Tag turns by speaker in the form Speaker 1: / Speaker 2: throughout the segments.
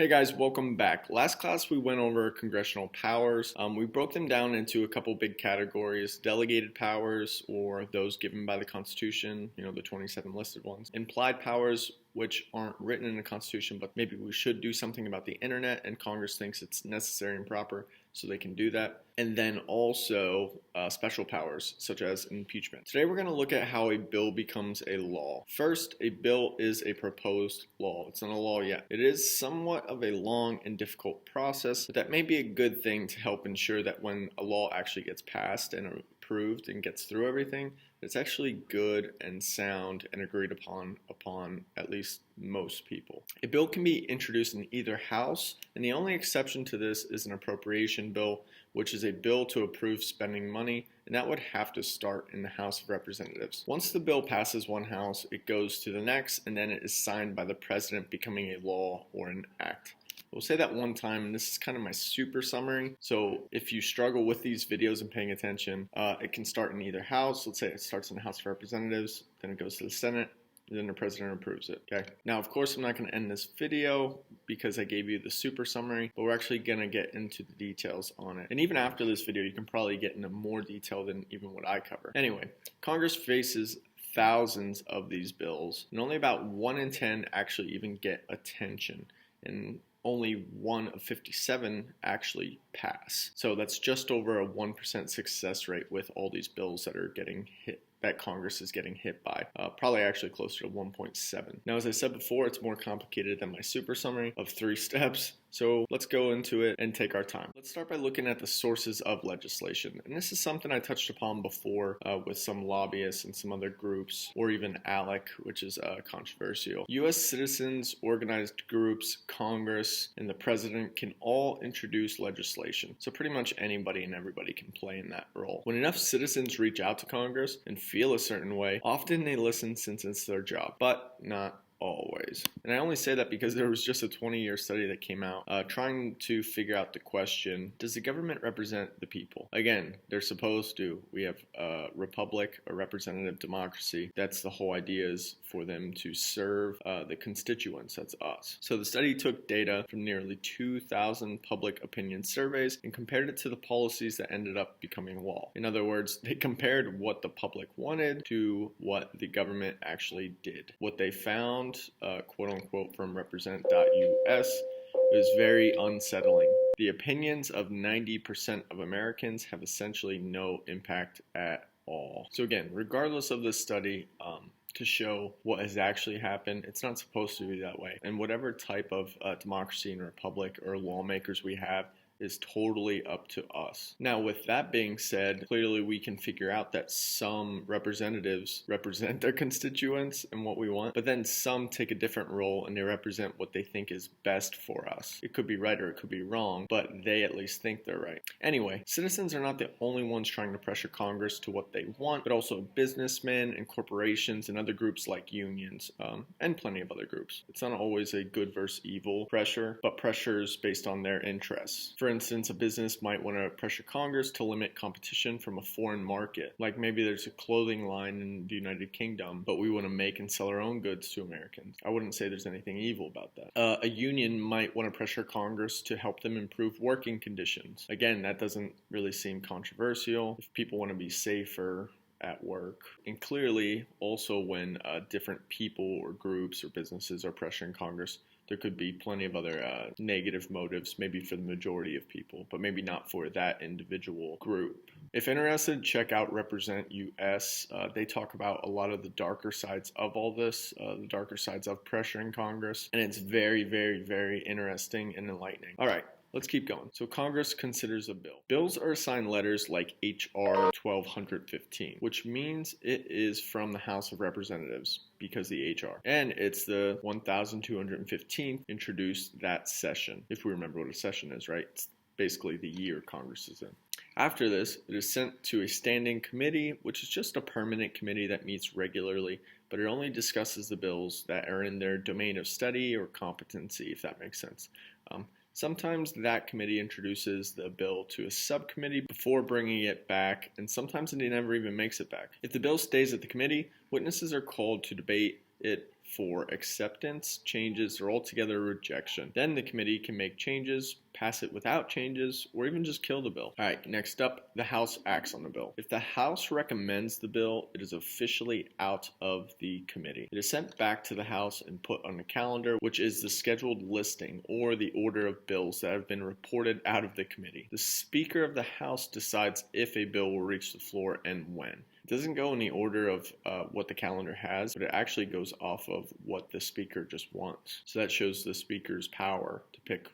Speaker 1: Hey guys, welcome back. Last class we went over congressional powers. We broke them down into a couple big categories: delegated powers, or those given by the Constitution, the 27 listed ones; implied powers, which aren't written in the Constitution, but maybe we should do something about the internet and Congress thinks it's necessary and proper, so they can do that. And then also special powers, such as impeachment. Today we're going to look at how a bill becomes a law. First, a bill is a proposed law. It's not a law yet. It is somewhat of a long and difficult process, but that may be a good thing to help ensure that when a law actually gets passed and approved and gets through everything, it's actually good and sound and agreed upon at least most people. A bill can be introduced in either house, and the only exception to this is an appropriation bill, which is a bill to approve spending money, and that would have to start in the House of Representatives. Once the bill passes one house, it goes to the next, and then it is signed by the president, becoming a law or an act. We'll say that one time, and this is kind of my super summary. So if you struggle with these videos and paying attention, it can start in either house. Let's say it starts in the House of Representatives, then it goes to the Senate, and then the president approves it. Okay. Now, of course, I'm not going to end this video because I gave you the super summary, but we're actually going to get into the details on it. And even after this video, you can probably get into more detail than even what I cover. Anyway, Congress faces thousands of these bills, and only about 1 in 10 actually even get attention. And only 1 of 57 actually pass. So that's just over a 1% success rate with all these bills that are getting hit, that Congress is getting hit by. Probably actually closer to 1.7. Now, as I said before, it's more complicated than my super summary of 3 steps. So let's go into it and take our time. Let's start by looking at the sources of legislation. And this is something I touched upon before with some lobbyists and some other groups, or even ALEC, which is controversial. U.S. citizens, organized groups, Congress, and the president can all introduce legislation. So pretty much anybody and everybody can play in that role. When enough citizens reach out to Congress and feel a certain way, often they listen since it's their job, but not always. And I only say that because there was just a 20-year study that came out trying to figure out the question, does the government represent the people? Again, they're supposed to. We have a republic, a representative democracy. That's the whole idea, is for them to serve the constituents, that's us. So the study took data from nearly 2,000 public opinion surveys and compared it to the policies that ended up becoming law. In other words, they compared what the public wanted to what the government actually did. What they found, quote unquote, from represent.us, is very unsettling. The opinions of 90% of Americans have essentially no impact at all. So again, regardless of this study, to show what has actually happened, it's not supposed to be that way. And whatever type of democracy and republic or lawmakers we have is totally up to us. Now, with that being said, clearly we can figure out that some representatives represent their constituents and what we want, but then some take a different role and they represent what they think is best for us. It could be right or it could be wrong, but they at least think they're right. Anyway, citizens are not the only ones trying to pressure Congress to what they want, but also businessmen and corporations and other groups like unions, and plenty of other groups. It's not always a good versus evil pressure, but pressures based on their interests. For instance, a business might want to pressure Congress to limit competition from a foreign market. Like maybe there's a clothing line in the United Kingdom, but we want to make and sell our own goods to Americans. I wouldn't say there's anything evil about that. A union might want to pressure Congress to help them improve working conditions. Again, that doesn't really seem controversial. If people want to be safer at work. And clearly, also when different people or groups or businesses are pressuring Congress, there could be plenty of other negative motives, maybe for the majority of people, but maybe not for that individual group. If interested, check out Represent US. They talk about a lot of the darker sides of all this, the darker sides of pressuring Congress, and it's very, very, very interesting and enlightening. All right. Let's keep going. So Congress considers a bill. Bills are assigned letters like HR 1215, which means it is from the House of Representatives because the HR. And it's the 1215th introduced that session, if we remember what a session is, right? It's basically the year Congress is in. After this, it is sent to a standing committee, which is just a permanent committee that meets regularly, but it only discusses the bills that are in their domain of study or competency, if that makes sense. Sometimes that committee introduces the bill to a subcommittee before bringing it back, and sometimes it never even makes it back. If the bill stays at the committee, witnesses are called to debate it for acceptance, changes, or altogether rejection. Then the committee can make changes, pass it without changes, or even just kill the bill. All right, next up, the House acts on the bill. If the House recommends the bill, it is officially out of the committee. It is sent back to the House and put on the calendar, which is the scheduled listing or the order of bills that have been reported out of the committee. The Speaker of the House decides if a bill will reach the floor and when. It doesn't go in the order of what the calendar has, but it actually goes off of what the speaker just wants. So that shows the speaker's power to pick,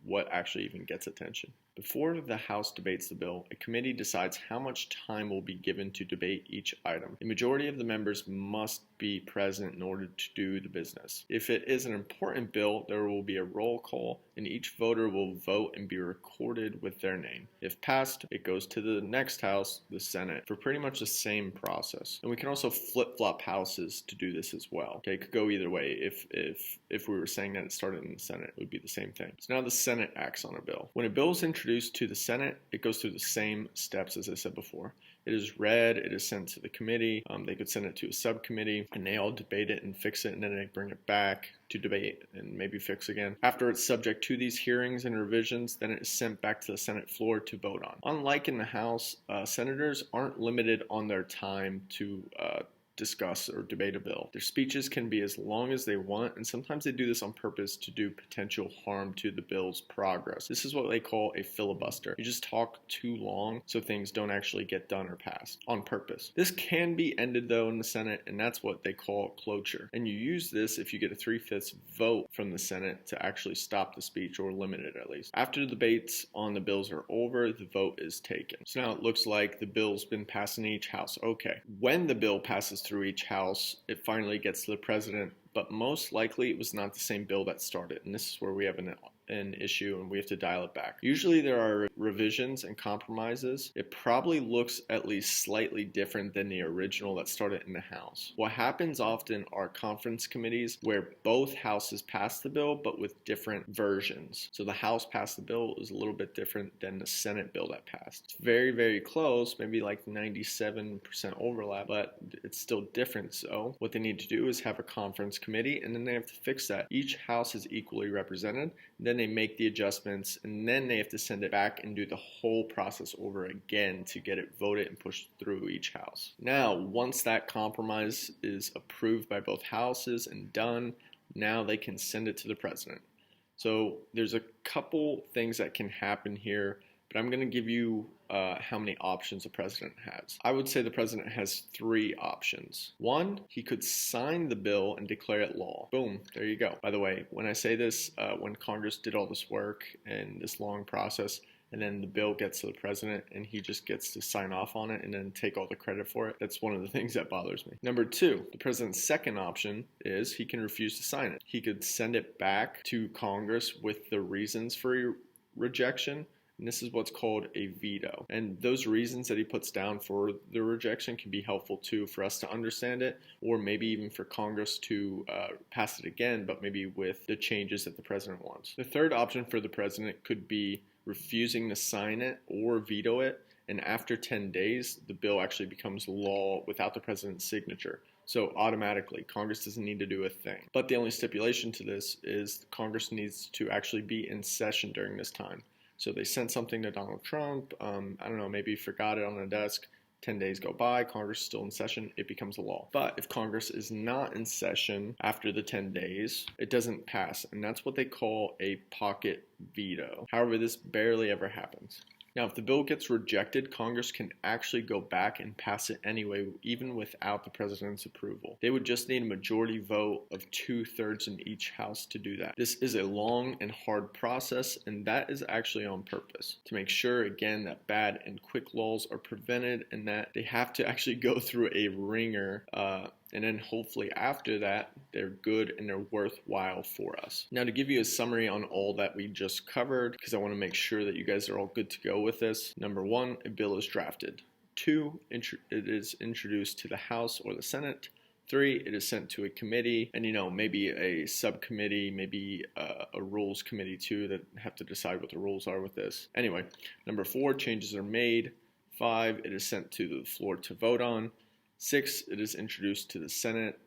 Speaker 1: what actually even gets attention. Before the House debates the bill, a committee decides how much time will be given to debate each item. A majority of the members must be present in order to do the business. If it is an important bill, there will be a roll call, and each voter will vote and be recorded with their name. If passed, it goes to the next House, the Senate, for pretty much the same process. And we can also flip-flop houses to do this as well. Okay, it could go either way. If we were saying that it started in the Senate, it would be the same thing. So now the Senate acts on a bill. When a bill is introduced to the Senate, it goes through the same steps as I said before. It is read, it is sent to the committee, they could send it to a subcommittee, and they all debate it and fix it, and then they bring it back to debate and maybe fix again. After it's subject to these hearings and revisions, then it is sent back to the Senate floor to vote on. Unlike in the House, senators aren't limited on their time to discuss or debate a bill. Their speeches can be as long as they want, and sometimes they do this on purpose to do potential harm to the bill's progress. This is what they call a filibuster. You just talk too long so things don't actually get done or passed on purpose. This can be ended though in the Senate, and that's what they call cloture. And you use this if you get a 3/5 vote from the Senate to actually stop the speech or limit it at least. After the debates on the bills are over, the vote is taken. So now it looks like the bill's been passed in each house. Okay. When the bill passes through each house, it finally gets to the president, but most likely it was not the same bill that started, and this is where we have an issue and we have to dial it back. Usually there are revisions and compromises. It probably looks at least slightly different than the original that started in the House. What happens often are conference committees where both houses pass the bill but with different versions. So the House passed the bill is a little bit different than the Senate bill that passed. It's very, very close, maybe like 97% overlap, but it's still different. So what they need to do is have a conference committee, and then they have to fix that. Each house is equally represented. Then they make the adjustments, and then they have to send it back and do the whole process over again to get it voted and pushed through each house. Now, once that compromise is approved by both houses and done, now they can send it to the president. So there's a couple things that can happen here, but I'm going to give you how many options the president has. I would say the president has 3 options. 1, he could sign the bill and declare it law. Boom, there you go. By the way, when I say this, when Congress did all this work and this long process, and then the bill gets to the president and he just gets to sign off on it and then take all the credit for it, that's one of the things that bothers me. Number 2, the president's second option is he can refuse to sign it. He could send it back to Congress with the reasons for rejection, and this is what's called a veto. And those reasons that he puts down for the rejection can be helpful too for us to understand it, or maybe even for Congress to pass it again, but maybe with the changes that the president wants. The third option for the president could be refusing to sign it or veto it, and after 10 days, the bill actually becomes law without the president's signature. So automatically, Congress doesn't need to do a thing. But the only stipulation to this is Congress needs to actually be in session during this time. So they sent something to Donald Trump, I don't know, maybe he forgot it on the desk, 10 days go by, Congress is still in session, it becomes a law. But if Congress is not in session after the 10 days, it doesn't pass, and that's what they call a pocket veto. However, this barely ever happens. Now, if the bill gets rejected, Congress can actually go back and pass it anyway, even without the president's approval. They would just need a majority vote of 2/3 in each house to do that. This is a long and hard process, and that is actually on purpose, to make sure, again, that bad and quick laws are prevented and that they have to actually go through a ringer, and then hopefully after that, they're good and they're worthwhile for us. Now, to give you a summary on all that we just covered, because I want to make sure that you guys are all good to go with this. Number 1, a bill is drafted. 2, it is introduced to the House or the Senate. 3, it is sent to a committee, and maybe a subcommittee, maybe a rules committee too, that have to decide what the rules are with this. Anyway, number 4, changes are made. 5, it is sent to the floor to vote on. 6, it is introduced to the Senate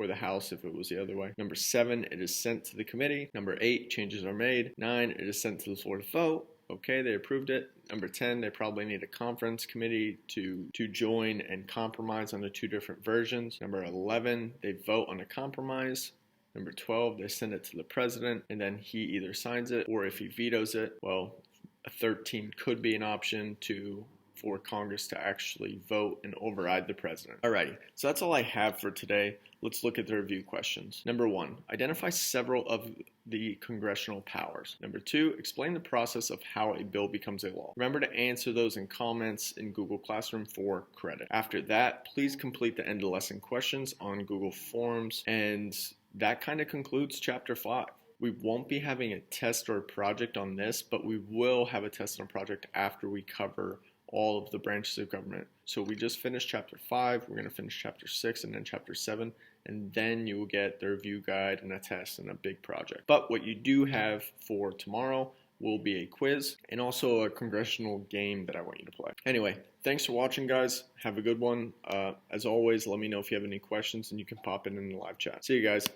Speaker 1: or the House if it was the other way. Number 7, it is sent to the committee. Number 8, changes are made. 9, it is sent to the floor to vote. Okay, they approved it. Number 10, they probably need a conference committee to join and compromise on the 2 different versions. Number 11, they vote on a compromise. Number 12, they send it to the president, and then he either signs it, or if he vetoes it, well, a 13 could be an option for Congress to actually vote and override the president. Alrighty, so that's all I have for today. Let's look at the review questions. Number 1, identify several of the congressional powers. Number 2, explain the process of how a bill becomes a law. Remember to answer those in comments in Google Classroom for credit. After that, please complete the end of lesson questions on Google Forms, and that kind of concludes Chapter 5. We won't be having a test or a project on this, but we will have a test and a project after we cover all of the branches of government. So we just finished Chapter 5, we're going to finish Chapter 6 and then Chapter 7, and then you will get the review guide and a test and a big project. But what you do have for tomorrow will be a quiz and also a congressional game that I want you to play. Anyway, thanks for watching, guys. Have a good one. As always, let me know if you have any questions and you can pop in the live chat. See you guys.